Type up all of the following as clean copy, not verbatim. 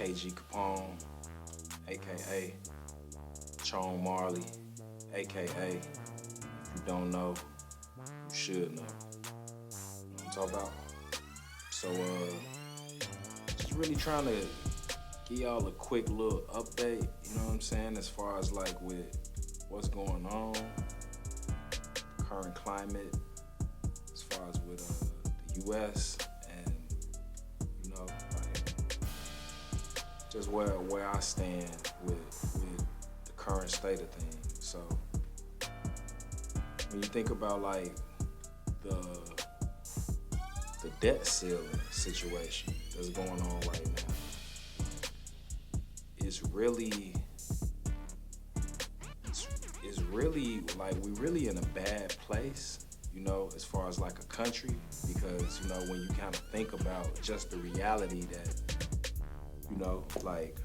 KG Capone, aka Chone Marley, aka if you don't know, you should know. You know what I'm talking about? So just really trying to give y'all a quick little update, you know what I'm saying, as far as like with what's going on, current climate, as far as with the US and you know, like just where I stand with the current state of things. So when you think about like the debt ceiling situation that's going on right now, it's really like we really in a bad place, you know, as far as like a country, because you know when you kind of think about just the reality that, you know, like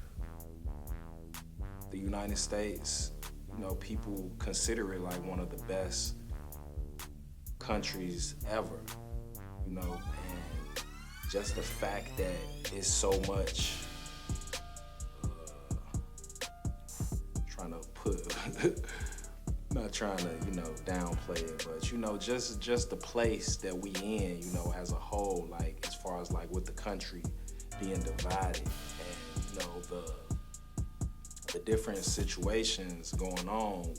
the United States, you know, people consider it like one of the best countries ever, you know, and just the fact that it's so much trying to put not trying to, you know, downplay it, but you know, just the place that we in, you know, as a whole, like as far as like with the country being divided and you know the different situations going on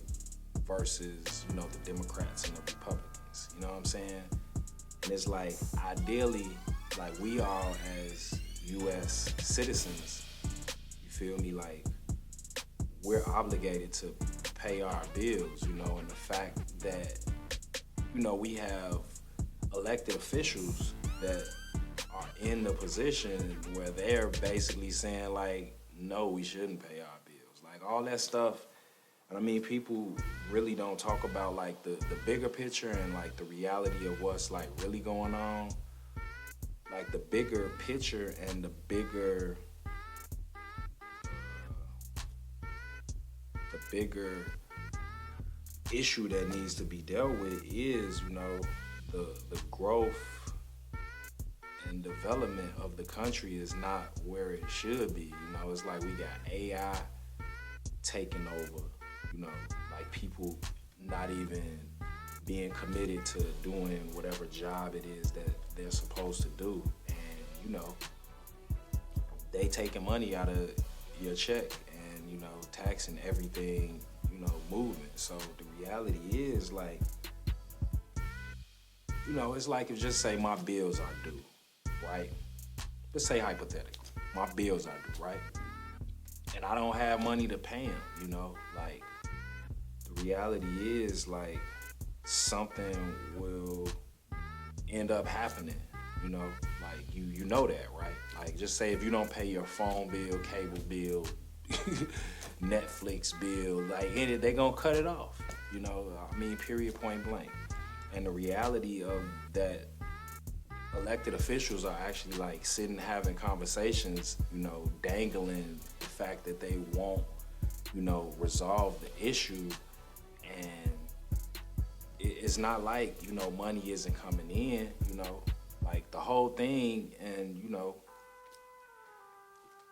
versus, you know, the Democrats and the Republicans, you know what I'm saying? And it's like ideally, like we all as US citizens, you feel me, like we're obligated to pay our bills, you know, and the fact that, you know, we have elected officials that are in the position where they're basically saying like, no, we shouldn't pay our bills. Like all that stuff. And I mean, people really don't talk about like the bigger picture and like the reality of what's like really going on. Like the bigger picture and the bigger issue that needs to be dealt with is, you know, the growth and development of the country is not where it should be. You know, it's like we got AI taking over, you know, like people not even being committed to doing whatever job it is that they're supposed to do. And, you know, they taking money out of your check and, you know, taxing everything, you know, moving. So the reality is like, you know, it's like if just say my bills are due, right? Let's say hypothetically, my bills are due, right? And I don't have money to pay them, you know, like the reality is like something will end up happening, you know, like you know that, right? Like just say if you don't pay your phone bill, cable bill, Netflix bill, like they gonna cut it off, you know, I mean, period, point blank. And the reality of that, elected officials are actually like sitting having conversations, you know, dangling the fact that they won't, you know, resolve the issue. And it's not like, you know, money isn't coming in, you know, like the whole thing. And, you know,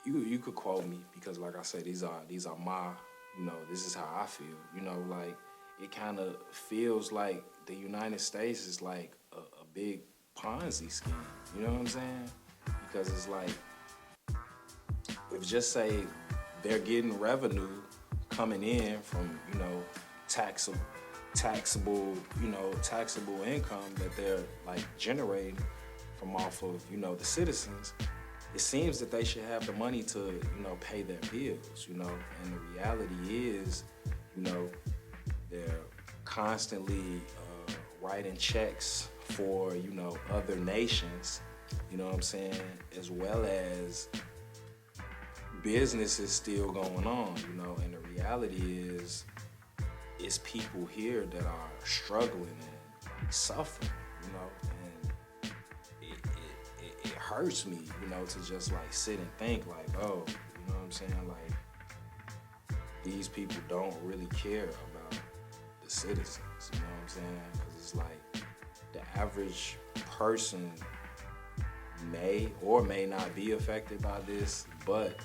you could quote me because like I said, these are my, you know, this is how I feel, you know, like it kind of feels like the United States is like a big Ponzi scheme, you know what I'm saying? Because it's like, if just say they're getting revenue coming in from, you know, taxable income that they're like generating from off of, you know, the citizens, it seems that they should have the money to, you know, pay their bills, you know, and the reality is, you know, they're constantly writing checks for, you know, other nations, you know what I'm saying, as well as business is still going on, you know, and the reality is it's people here that are struggling and suffering, you know, and it hurts me, you know, to just like sit and think like, oh, you know what I'm saying, like these people don't really care about the citizens, you know what I'm saying, because it's like the average person may or may not be affected by this, but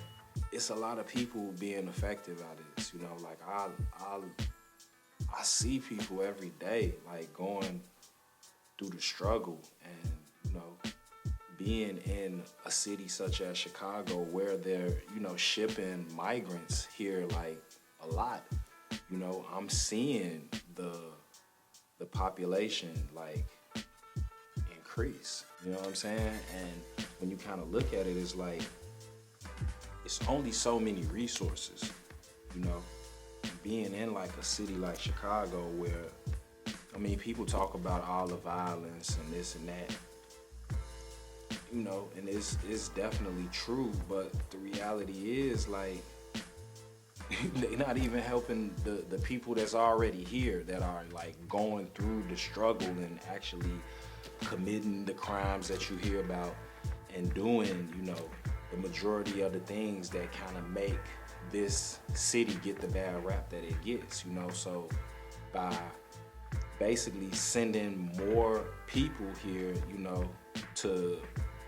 it's a lot of people being affected by this. You know, like I see people every day like going through the struggle, and you know, being in a city such as Chicago where they're, you know, shipping migrants here like a lot. You know, I'm seeing the population like increase. You know what I'm saying? And when you kind of look at it, it's like it's only so many resources. You know, being in like a city like Chicago where, I mean, people talk about all the violence and this and that, you know, and it's definitely true, but the reality is like they're not even helping the people that's already here, that are like going through the struggle and actually committing the crimes that you hear about and doing, you know, the majority of the things that kind of make this city get the bad rap that it gets, you know. So by basically sending more people here, you know, to,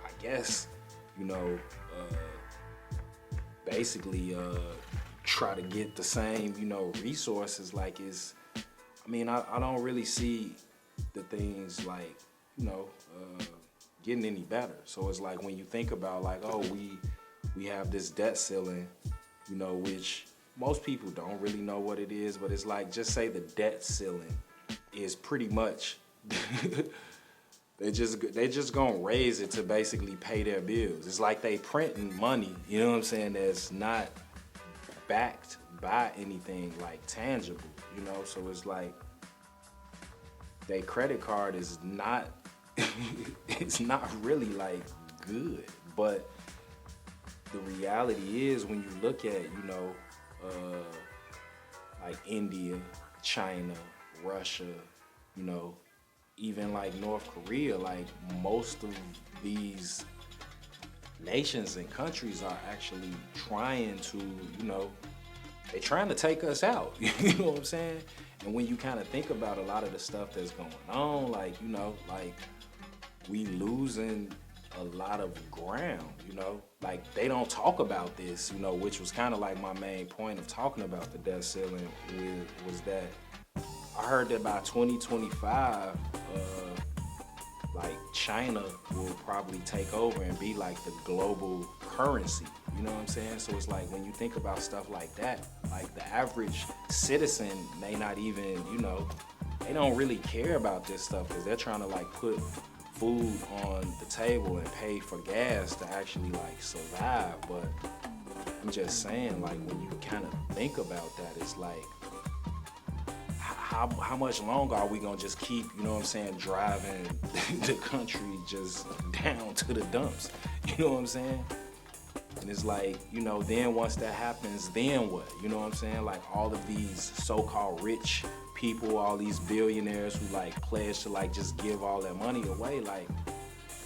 I guess, you know, basically try to get the same, you know, resources, like is, I mean, I don't really see the things like, you know, getting any better. So it's like when you think about like, oh, we have this debt ceiling, you know, which most people don't really know what it is, but it's like, just say the debt ceiling is pretty much they just gonna raise it to basically pay their bills. It's like they printing money, you know what I'm saying, that's not backed by anything like tangible, you know. So it's like their credit card is not it's not really like good. But the reality is, when you look at, you know, like India, China, Russia, you know, even like North Korea, like most of these nations and countries are actually trying to, you know, they're trying to take us out. You know what I'm saying? And when you kind of think about a lot of the stuff that's going on, like, you know, like we losing a lot of ground, you know, like they don't talk about this, you know, which was kind of like my main point of talking about the debt ceiling, was that I heard that by 2025, like China will probably take over and be like the global currency. You know what I'm saying? So it's like when you think about stuff like that, like the average citizen may not even, you know, they don't really care about this stuff because they're trying to like put food on the table and pay for gas to actually like survive. But I'm just saying, like when you kind of think about that, it's like, how much longer are we gonna just keep, you know what I'm saying, driving the country just down to the dumps? You know what I'm saying? And it's like, you know, then once that happens, then what? You know what I'm saying? Like all of these so-called rich people, all these billionaires who like pledge to like just give all their money away, like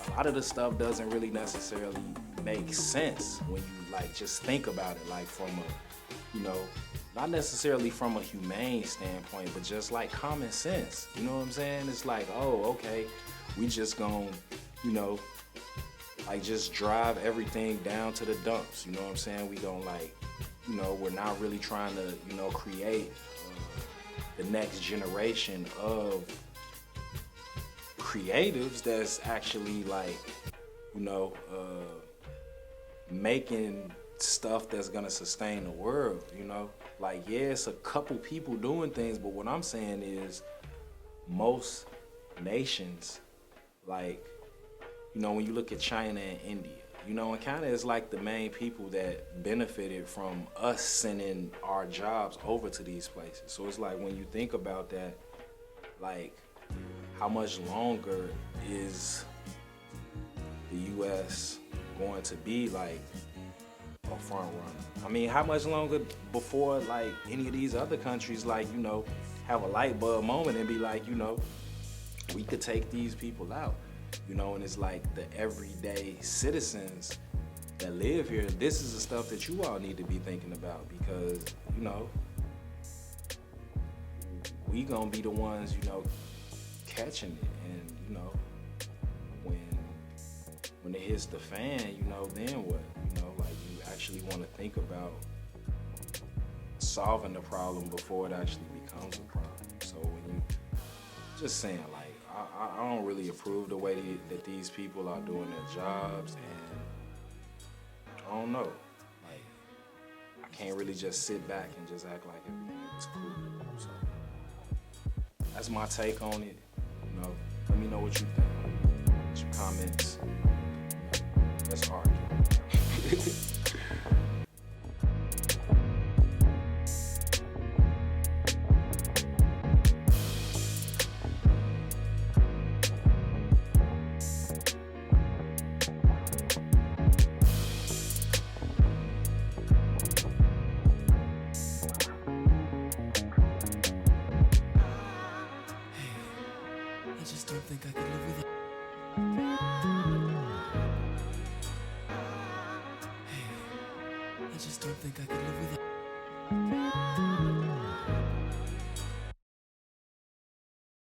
a lot of the stuff doesn't really necessarily make sense when you like just think about it, like from a, you know, not necessarily from a humane standpoint, but just like common sense. You know what I'm saying? It's like, oh, okay, we just gonna, you know, like just drive everything down to the dumps. You know what I'm saying? We gonna like, you know, we're not really trying to, you know, create the next generation of creatives that's actually like, you know, making stuff that's gonna sustain the world, you know? Like, yeah, it's a couple people doing things, but what I'm saying is most nations, like, you know, when you look at China and India, you know, it kind of is like the main people that benefited from us sending our jobs over to these places. So it's like when you think about that, like, how much longer is the U.S. going to be like a front runner? I mean, how much longer before like any of these other countries, like, you know, have a light bulb moment and be like, you know, we could take these people out, you know? And it's like the everyday citizens that live here, this is the stuff that you all need to be thinking about, because, you know, we gonna be the ones, you know, catching it. And, you know, when it hits the fan, you know, then what? You know, like, you actually want to think about solving the problem before it actually becomes a problem. So when you just saying like I don't really approve the way that these people are doing their jobs, and I don't know. Like I can't really just sit back and just act like everything is cool. So that's my take on it. You know, let me know what you think. What's your comments? Let's argue. I just don't think I could live without. Hey, I just don't think I could live without.